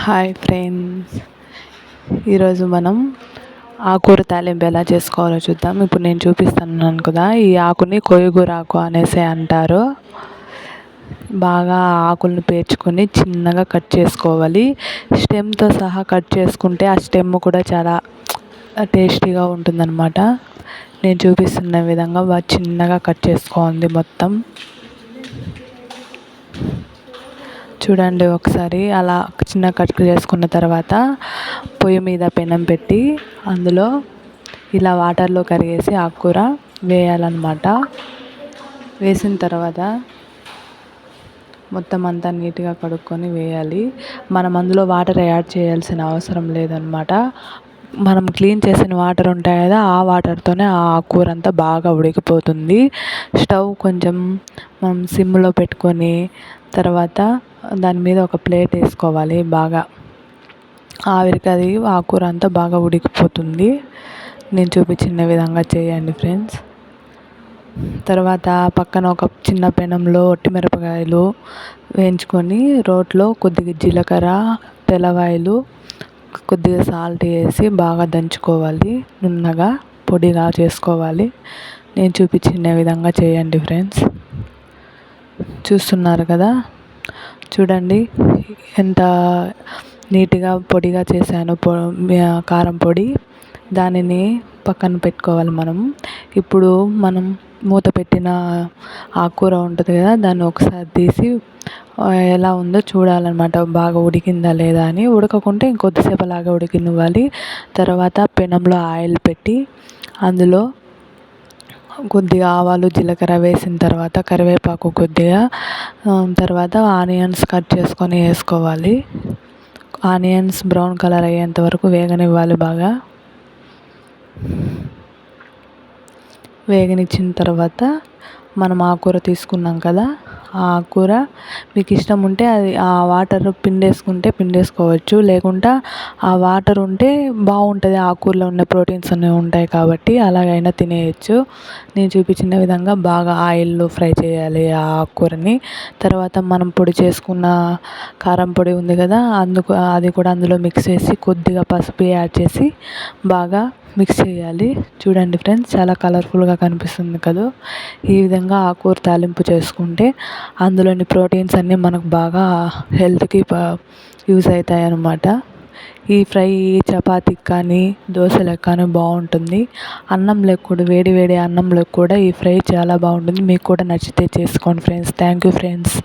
Hi friends, ఈరోజు మనం ఆకుకూర తాలింపు ఎలా చేసుకోవాలో చూద్దాం. ఇప్పుడు నేను చూపిస్తున్నాను కదా, ఈ ఆకుని కోయిగూర ఆకు అనేసి అంటారు. బాగా ఆకులను పేర్చుకొని చిన్నగా కట్ చేసుకోవాలి. స్టెమ్తో సహా కట్ చేసుకుంటే ఆ స్టెమ్ కూడా చాలా టేస్టీగా ఉంటుందన్నమాట. నేను చూపిస్తున్న విధంగా బాగా చిన్నగా కట్ చేసుకోవాలి మొత్తం. చూడండి ఒకసారి. అలా చిన్న కట్ చేసుకున్న తర్వాత పొయ్యి మీద పెనం పెట్టి అందులో ఇలా వాటర్లో కరిగేసి ఆకుకూర వేయాలన్నమాట. వేసిన తర్వాత మొత్తం అంతా నీట్గా కడుక్కొని వేయాలి. మనం అందులో వాటర్ యాడ్ చేయాల్సిన అవసరం లేదనమాట. మనం క్లీన్ చేసిన వాటర్ ఉంటాయి కదా, ఆ వాటర్తోనే ఆ ఆకుకూర అంతా బాగా ఉడికిపోతుంది. స్టవ్ కొంచెం మనం సిమ్లో పెట్టుకొని తర్వాత దాని మీద ఒక ప్లేట్ వేసుకోవాలి. బాగా ఆవిరికి అది ఆకుకూర అంతా బాగా ఉడికిపోతుంది. నేను చూపించిన విధంగా చేయండి ఫ్రెండ్స్. తర్వాత పక్కన ఒక చిన్న పెనంలో ఒట్టిమిరపకాయలు వేయించుకొని రోట్లో కొద్దిగా జీలకర్ర, తెల్లవాయలు, కొద్దిగా సాల్ట్ వేసి బాగా దంచుకోవాలి. నున్నగా పొడిగా చేసుకోవాలి. నేను చూపించిన విధంగా చేయండి ఫ్రెండ్స్. చూస్తున్నారు కదా, చూడండి ఎంత నీట్గా పొడిగా చేశాను. కారం పొడి దానిని పక్కన పెట్టుకోవాలి మనం. ఇప్పుడు మనం మూత పెట్టిన ఆకుకూర ఉంటుంది కదా, దాన్ని ఒకసారి తీసి ఎలా ఉందో చూడాలన్నమాట. బాగా ఉడికిందా లేదా అని. ఉడకకుంటే ఇంకొద్దిసేపు అలాగే ఉడికినివ్వాలి. తర్వాత పెనంలో ఆయిల్ పెట్టి అందులో కొద్దిగా ఆవాలు, జీలకర్ర వేసిన తర్వాత కరివేపాకు కొద్దిగా, తర్వాత ఆనియన్స్ కట్ చేసుకొని వేసుకోవాలి. ఆనియన్స్ బ్రౌన్ కలర్ అయ్యేంత వరకు వేగనివ్వాలి. బాగా వేగనిచ్చిన తర్వాత మనం ఆకుకూర తీసుకున్నాం కదా, ఆ ఆకుకూర మీకు ఇష్టం ఉంటే అది ఆ వాటర్ పిండేసుకోవచ్చు. లేకుంటే ఆ వాటర్ ఉంటే బాగుంటుంది. ఆకుకూరలో ఉన్న ప్రోటీన్స్ అన్నీ ఉంటాయి కాబట్టి అలాగైనా తినేయచ్చు. నేను చూపించిన విధంగా బాగా ఆయిల్లో ఫ్రై చేయాలి ఆ ఆకుకూరని. తర్వాత మనం పొడి చేసుకున్న కారం పొడి ఉంది కదా, అది కూడా అందులో మిక్స్ చేసి కొద్దిగా పసుపు యాడ్ చేసి బాగా మిక్స్ చేయాలి. చూడండి ఫ్రెండ్స్, చాలా కలర్ఫుల్గా కనిపిస్తుంది కదా. ఈ విధంగా ఆకుకూర తాలింపు చేసుకుంటే అందులోని ప్రోటీన్స్ అన్నీ మనకు బాగా హెల్త్కి యూజ్ అవుతాయి అన్నమాట. ఈ ఫ్రై చపాతీకి కానీ దోశలకు కానీ బాగుంటుంది. అన్నంలోకి కూడా, వేడి వేడి అన్నంలోకి కూడా ఈ ఫ్రై చాలా బాగుంటుంది. మీకు కూడా నచ్చితే చేసుకోండి ఫ్రెండ్స్. Thank you friends.